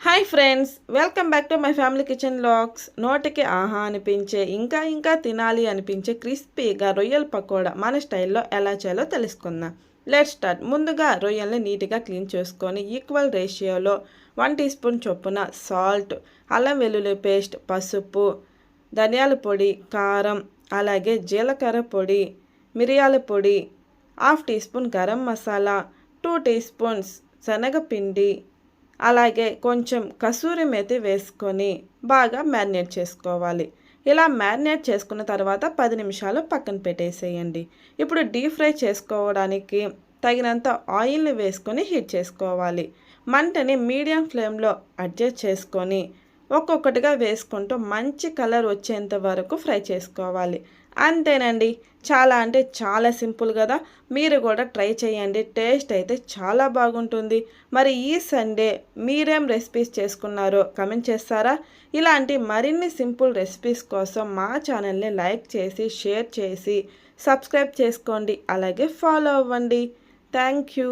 Hi friends, welcome back to my family kitchen vlogs. నోటికి ఆహా అనిపించే ఇంకా తినాలి అనిపించే క్రిస్పీగా రొయ్యల పకోడా మన స్టైల్లో ఎలా చేయాలో తెలుసుకుందాం. Let's start. ముందుగా రొయ్యల్ని నీట్గా క్లీన్ చేసుకొని ఈక్వల్ రేషియోలో 1 టీ స్పూన్ చొప్పున సాల్ట్, అల్లం వెల్లుల్లి పేస్ట్, పసుపు, ధనియాల పొడి, కారం, అలాగే జీలకర్ర పొడి, మిరియాల పొడి, half teaspoon garam masala, 2 teaspoons శనగపిండి, అలాగే కొంచెం కసూరి మేతి వేసుకొని బాగా మ్యారినేట్ చేసుకోవాలి. ఇలా మ్యారినేట్ చేసుకున్న తర్వాత 10 నిమిషాలు పక్కన పెట్టేసేయండి. ఇప్పుడు డీప్ ఫ్రై చేసుకోవడానికి తగినంత ఆయిల్ని వేసుకొని హీట్ చేసుకోవాలి. మంటని మీడియం ఫ్లేమ్లో అడ్జస్ట్ చేసుకొని ఒక్కొక్కటిగా వేసుకుంటూ మంచి కలర్ వచ్చేంత వరకు ఫ్రై చేసుకోవాలి. అంతేనండి, చాలా అంటే చాలా సింపుల్ కదా. మీరు కూడా ట్రై చేయండి, టేస్ట్ అయితే చాలా బాగుంటుంది. మరి ఈ సండే మీరేం రెసిపీస్ చేసుకున్నారో కమెంట్ చేస్తారా? ఇలాంటి మరిన్ని సింపుల్ రెసిపీస్ కోసం మా ఛానల్ని లైక్ చేసి షేర్ చేసి సబ్స్క్రైబ్ చేసుకోండి, అలాగే ఫాలో అవ్వండి. Thank you.